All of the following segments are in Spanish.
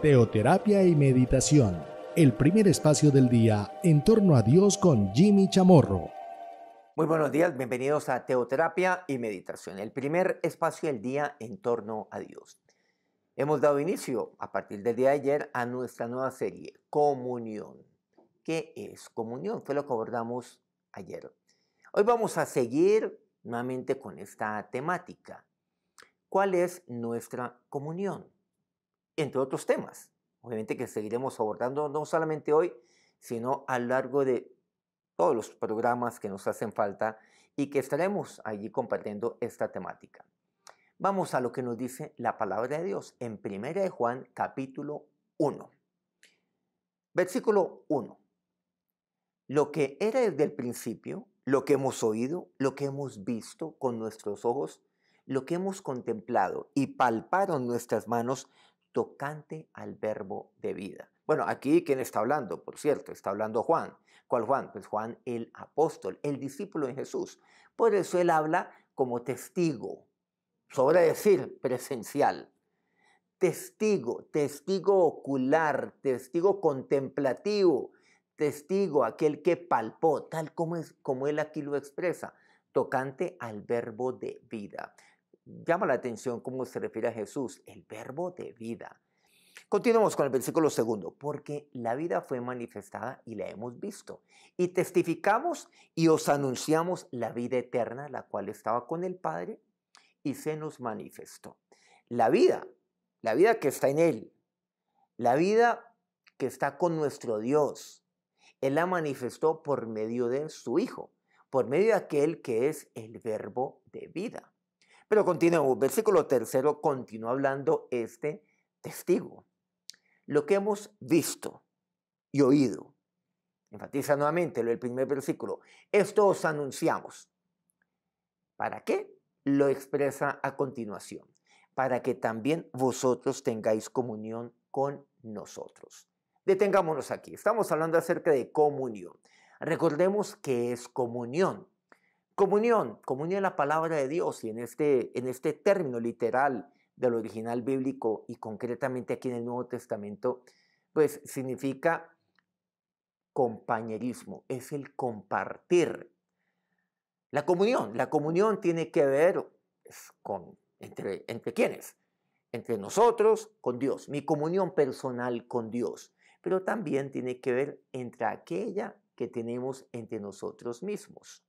Teoterapia y meditación, el primer espacio del día en torno a Dios con Jimmy Chamorro. Muy buenos días, bienvenidos a Teoterapia y Meditación, el primer espacio del día en torno a Dios. Hemos dado inicio a partir del día de ayer a nuestra nueva serie, Comunión. ¿Qué es comunión? Fue lo que abordamos ayer. Hoy vamos a seguir nuevamente con esta temática. ¿Cuál es nuestra comunión? Entre otros temas, obviamente que seguiremos abordando no solamente hoy, sino a lo largo de todos los programas que nos hacen falta y que estaremos allí compartiendo esta temática. Vamos a lo que nos dice la palabra de Dios en 1 de Juan capítulo 1. Versículo 1. Lo que era desde el principio, lo que hemos oído, lo que hemos visto con nuestros ojos, lo que hemos contemplado y palparon nuestras manos tocante al verbo de vida. Bueno, aquí ¿quién está hablando? Por cierto, está hablando Juan. ¿Cuál Juan? Pues Juan el apóstol, el discípulo de Jesús. Por eso él habla como testigo, sobra decir presencial. Testigo, testigo ocular, testigo contemplativo, testigo aquel que palpó, tal como él aquí lo expresa, tocante al verbo de vida. Llama la atención cómo se refiere a Jesús, el verbo de vida. Continuamos con el versículo 2, porque la vida fue manifestada y la hemos visto, y testificamos y os anunciamos la vida eterna, la cual estaba con el Padre y se nos manifestó. La vida que está en Él, la vida que está con nuestro Dios, Él la manifestó por medio de su Hijo, por medio de aquel que es el verbo de vida. Pero continuamos, versículo 3 continúa hablando este testigo. Lo que hemos visto y oído, enfatiza nuevamente el primer versículo, esto os anunciamos. ¿Para qué? Lo expresa a continuación, para que también vosotros tengáis comunión con nosotros. Detengámonos aquí, estamos hablando acerca de comunión. Recordemos que es comunión. Comunión es la palabra de Dios y en este término literal del original bíblico y concretamente aquí en el Nuevo Testamento, pues significa compañerismo, es el compartir. La comunión tiene que ver entre quiénes, entre nosotros con Dios, mi comunión personal con Dios, pero también tiene que ver entre aquella que tenemos entre nosotros mismos.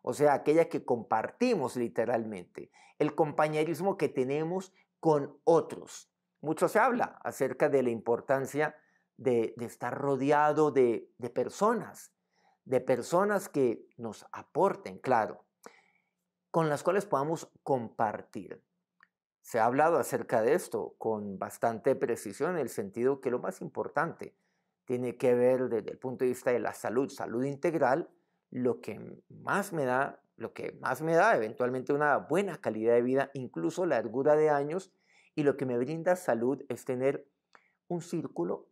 O sea, aquella que compartimos literalmente, el compañerismo que tenemos con otros. Mucho se habla acerca de la importancia de estar rodeado de personas que nos aporten, claro, con las cuales podamos compartir. Se ha hablado acerca de esto con bastante precisión en el sentido que lo más importante tiene que ver desde el punto de vista de la salud integral, lo que más me da eventualmente una buena calidad de vida, incluso largura de años, y lo que me brinda salud es tener un círculo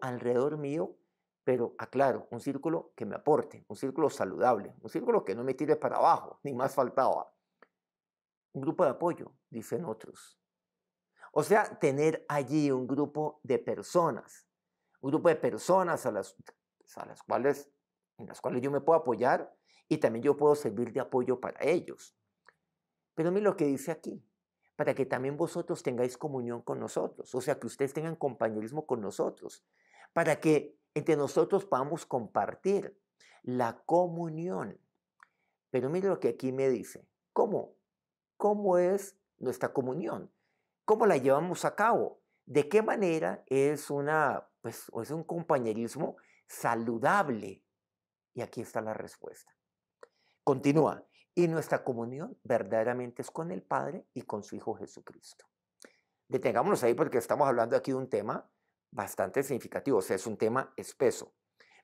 alrededor mío, pero aclaro, un círculo que me aporte, un círculo saludable, un círculo que no me tire para abajo, ni más faltaba. Un grupo de apoyo, dicen otros. O sea, tener allí un grupo de personas en las cuales yo me puedo apoyar y también yo puedo servir de apoyo para ellos. Pero mire lo que dice aquí, para que también vosotros tengáis comunión con nosotros, o sea, que ustedes tengan compañerismo con nosotros, para que entre nosotros podamos compartir la comunión. Pero mire lo que aquí me dice, ¿cómo? ¿Cómo es nuestra comunión? ¿Cómo la llevamos a cabo? ¿De qué manera es un compañerismo saludable? Y aquí está la respuesta. Continúa. Y nuestra comunión verdaderamente es con el Padre y con su Hijo Jesucristo. Detengámonos ahí porque estamos hablando aquí de un tema bastante significativo, o sea, es un tema espeso.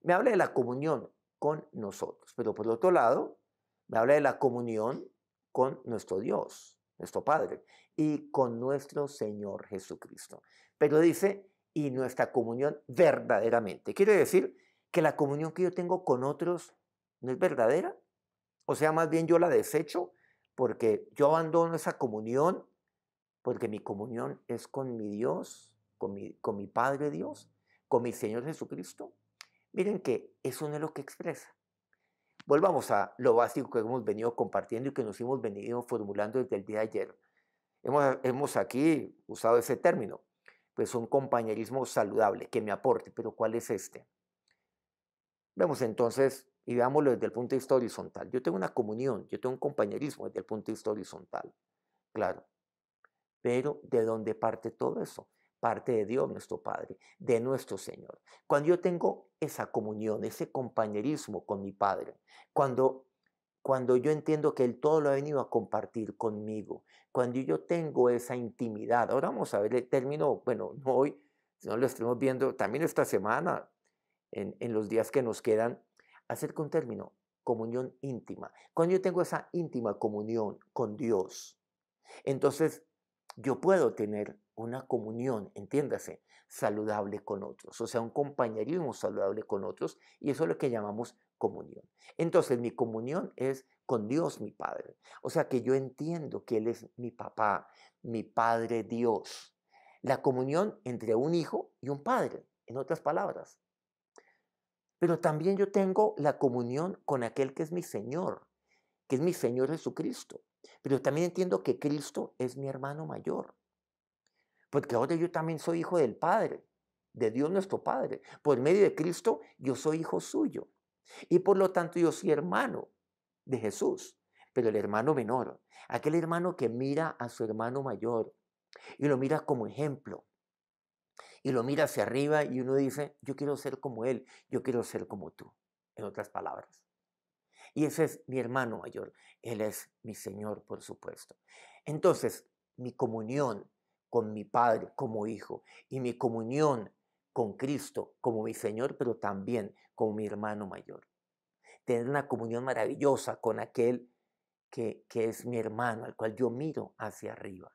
Me habla de la comunión con nosotros, pero por otro lado, me habla de la comunión con nuestro Dios, nuestro Padre, y con nuestro Señor Jesucristo. Pero dice, y nuestra comunión verdaderamente. Quiere decir que la comunión que yo tengo con otros no es verdadera. O sea, más bien yo la desecho porque yo abandono esa comunión, porque mi comunión es con mi Dios con mi Padre Dios, con mi Señor Jesucristo. Miren que eso no es lo que expresa. Volvamos a lo básico que hemos venido compartiendo y que nos hemos venido formulando desde el día de ayer. Hemos aquí usado ese término, pues un compañerismo saludable que me aporte, pero ¿cuál es este? Vemos entonces y veámoslo desde el punto de vista horizontal. Yo tengo una comunión, yo tengo un compañerismo desde el punto de vista horizontal, claro, pero ¿de dónde parte todo eso? Parte de Dios nuestro Padre, de nuestro Señor. Cuando yo tengo esa comunión, ese compañerismo con mi Padre, cuando yo entiendo que Él todo lo ha venido a compartir conmigo, cuando yo tengo esa intimidad, ahora vamos a ver el término, bueno, no hoy, sino lo estamos viendo también esta semana, en los días que nos quedan, acerca un término, comunión íntima. Cuando yo tengo esa íntima comunión con Dios, entonces yo puedo tener una comunión, entiéndase, saludable con otros, o sea, un compañerismo saludable con otros, y eso es lo que llamamos comunión. Entonces, mi comunión es con Dios, mi Padre. O sea, que yo entiendo que Él es mi papá, mi Padre Dios. La comunión entre un hijo y un padre, en otras palabras. Pero también yo tengo la comunión con aquel que es mi Señor, que es mi Señor Jesucristo. Pero también entiendo que Cristo es mi hermano mayor. Porque ahora yo también soy hijo del Padre, de Dios nuestro Padre. Por medio de Cristo yo soy hijo suyo. Y por lo tanto yo soy hermano de Jesús, pero el hermano menor, aquel hermano que mira a su hermano mayor y lo mira como ejemplo. Y lo mira hacia arriba y uno dice, yo quiero ser como él, yo quiero ser como tú, en otras palabras. Y ese es mi hermano mayor, él es mi Señor, por supuesto. Entonces, mi comunión con mi Padre como hijo y mi comunión con Cristo como mi Señor, pero también como mi hermano mayor. Tener una comunión maravillosa con aquel que es mi hermano, al cual yo miro hacia arriba.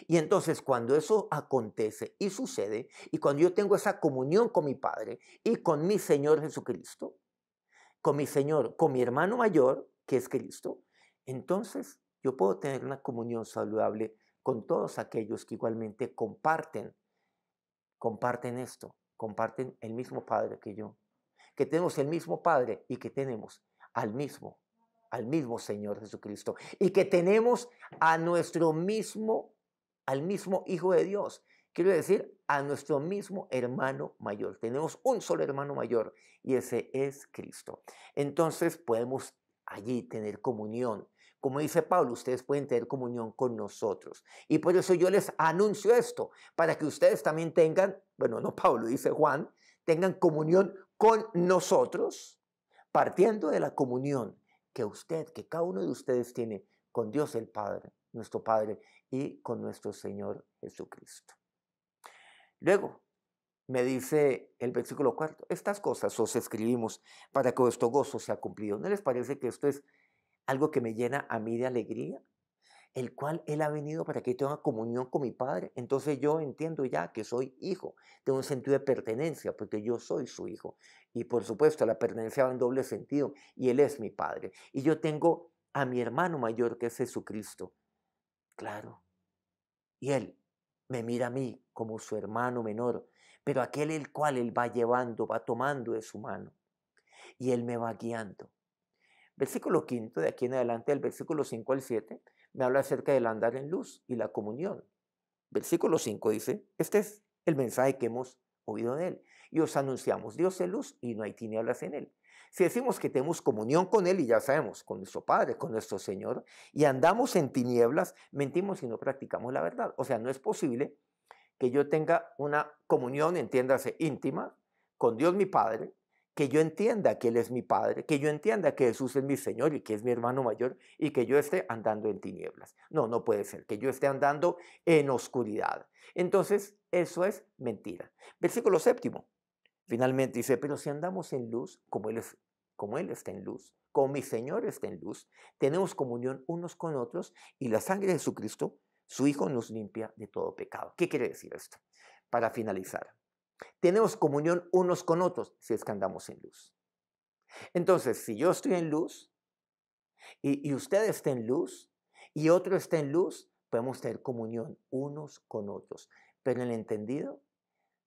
Y entonces cuando eso acontece y sucede, y cuando yo tengo esa comunión con mi Padre y con mi Señor Jesucristo, con mi Señor, con mi hermano mayor, que es Cristo, entonces yo puedo tener una comunión saludable con todos aquellos que igualmente comparten esto, comparten el mismo Padre que yo, que tenemos el mismo Padre y que tenemos al mismo Señor Jesucristo y que tenemos a nuestro mismo, al mismo Hijo de Dios. Quiero decir, a nuestro mismo hermano mayor. Tenemos un solo hermano mayor y ese es Cristo. Entonces podemos allí tener comunión. Como dice Pablo, ustedes pueden tener comunión con nosotros. Y por eso yo les anuncio esto, para que ustedes también tengan, bueno, no Pablo, dice Juan, tengan comunión con nosotros, partiendo de la comunión que cada uno de ustedes tiene con Dios el Padre, nuestro Padre, y con nuestro Señor Jesucristo. Luego, me dice el versículo 4, estas cosas os escribimos para que vuestro gozo sea cumplido. ¿No les parece que esto es algo que me llena a mí de alegría? El cual Él ha venido para que tenga comunión con mi Padre. Entonces yo entiendo ya que soy hijo, tengo un sentido de pertenencia porque yo soy su hijo. Y por supuesto la pertenencia va en doble sentido y Él es mi Padre. Y yo tengo a mi hermano mayor que es Jesucristo. Claro. Y Él me mira a mí como su hermano menor, pero aquel el cual Él va llevando, va tomando de su mano. Y Él me va guiando. Versículo 5, de aquí en adelante, del versículo 5 al 7, me habla acerca del andar en luz y la comunión. Versículo 5 dice, este es el mensaje que hemos oído de Él. Y os anunciamos, Dios es luz y no hay tinieblas en Él. Si decimos que tenemos comunión con Él, y ya sabemos, con nuestro Padre, con nuestro Señor, y andamos en tinieblas, mentimos y no practicamos la verdad. O sea, no es posible que yo tenga una comunión, entiéndase, íntima, con Dios mi Padre, que yo entienda que Él es mi Padre, que yo entienda que Jesús es mi Señor y que es mi hermano mayor y que yo esté andando en tinieblas. No, no puede ser, que yo esté andando en oscuridad. Entonces, eso es mentira. Versículo 7, finalmente dice, pero si andamos en luz, como Él está en luz, como mi Señor está en luz, tenemos comunión unos con otros y la sangre de Jesucristo, su Hijo, nos limpia de todo pecado. ¿Qué quiere decir esto? Para finalizar, tenemos comunión unos con otros si es que andamos en luz. Entonces, si yo estoy en luz y usted está en luz y otro está en luz, podemos tener comunión unos con otros, pero en el entendido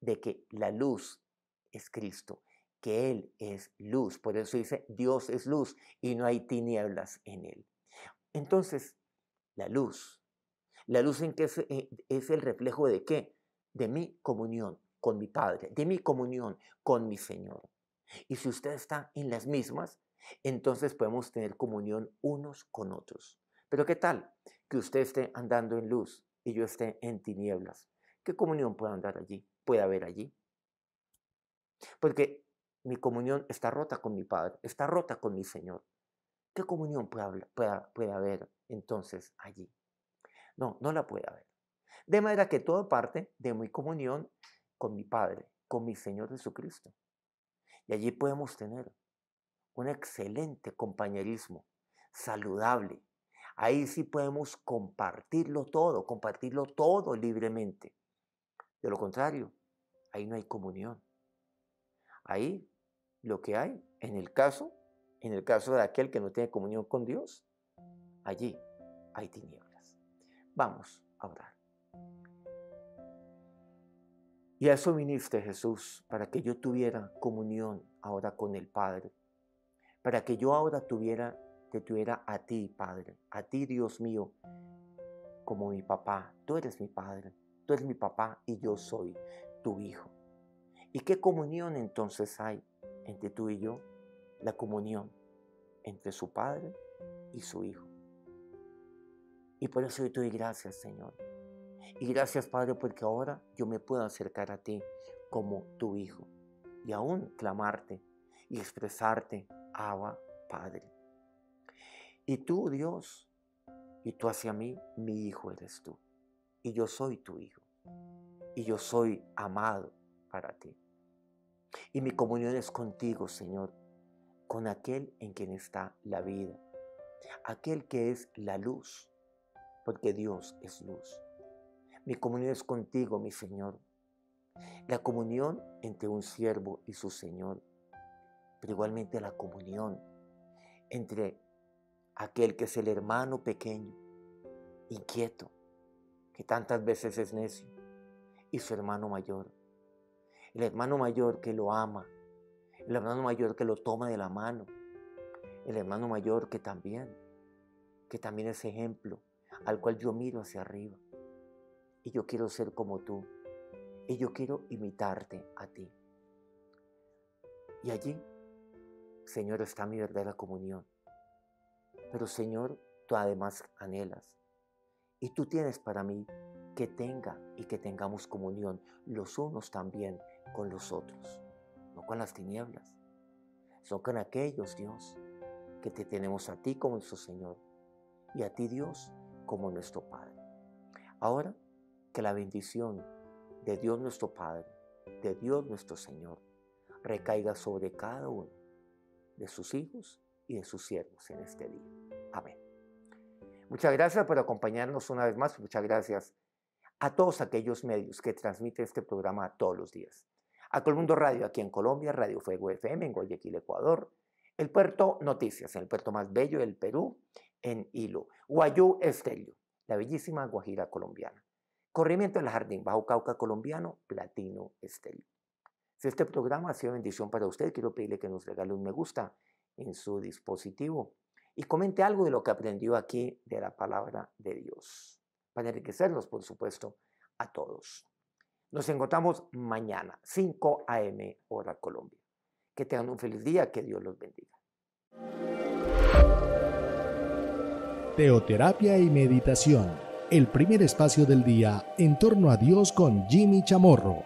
de que la luz es Cristo, que Él es luz. Por eso dice, Dios es luz y no hay tinieblas en Él. Entonces, la luz en que es el reflejo de ¿qué? De mi comunión con mi Padre, de mi comunión con mi Señor. Y si usted está en las mismas, entonces podemos tener comunión unos con otros. Pero ¿qué tal que usted esté andando en luz y yo esté en tinieblas? ¿Qué comunión puede haber allí? Porque mi comunión está rota con mi Padre, está rota con mi Señor. ¿Qué comunión puede haber entonces allí? No, no la puede haber. De manera que todo parte de mi comunión con mi Padre, con mi Señor Jesucristo. Y allí podemos tener un excelente compañerismo, saludable. Ahí sí podemos compartirlo todo libremente. De lo contrario, ahí no hay comunión. Ahí lo que hay, en el caso de aquel que no tiene comunión con Dios, allí hay tinieblas. Vamos a orar. Y a eso viniste, Jesús, para que yo tuviera comunión ahora con el Padre, para que yo ahora te tuviera a ti, Padre, a ti, Dios mío, como mi papá. Tú eres mi Padre, tú eres mi papá y yo soy tu Hijo. ¿Y qué comunión entonces hay entre tú y yo? La comunión entre su Padre y su Hijo. Y por eso yo te doy gracias, Señor. Y gracias, Padre, porque ahora yo me puedo acercar a ti como tu Hijo y aún clamarte y expresarte, Abba, Padre. Y tú, Dios, y tú hacia mí, mi Hijo eres tú. Y yo soy tu Hijo. Y yo soy amado para ti. Y mi comunión es contigo, Señor, con aquel en quien está la vida, aquel que es la luz, porque Dios es luz. Mi comunión es contigo, mi Señor. La comunión entre un siervo y su Señor, pero igualmente la comunión entre aquel que es el hermano pequeño, inquieto, que tantas veces es necio, y su hermano mayor. El hermano mayor que lo ama, el hermano mayor que lo toma de la mano, el hermano mayor que también es ejemplo, al cual yo miro hacia arriba. Y yo quiero ser como tú, y yo quiero imitarte a ti. Y allí, Señor, está mi verdadera comunión. Pero, Señor, tú además anhelas, y tú tienes para mí que tengamos comunión los unos también con los otros, no con las tinieblas, son con aquellos, Dios, que te tenemos a ti como nuestro Señor y a ti, Dios, como nuestro Padre. Ahora, que la bendición de Dios nuestro Padre, de Dios nuestro Señor, recaiga sobre cada uno de sus hijos y de sus siervos en este día. Amén. Muchas gracias por acompañarnos una vez más. Muchas gracias a todos aquellos medios que transmiten este programa todos los días. A Colmundo Radio aquí en Colombia, Radio Fuego FM en Guayaquil, Ecuador. El Puerto Noticias, en el puerto más bello del Perú, en Hilo. Guayú Estéreo, la bellísima Guajira colombiana. Corrimiento del Jardín, Bajo Cauca colombiano, Platino Estéreo. Si este programa ha sido bendición para usted, quiero pedirle que nos regale un me gusta en su dispositivo y comente algo de lo que aprendió aquí de la palabra de Dios, para enriquecernos, por supuesto, a todos. Nos encontramos mañana, 5 a.m. hora Colombia. Que tengan un feliz día, que Dios los bendiga. Teoterapia y meditación, el primer espacio del día en torno a Dios con Jimmy Chamorro.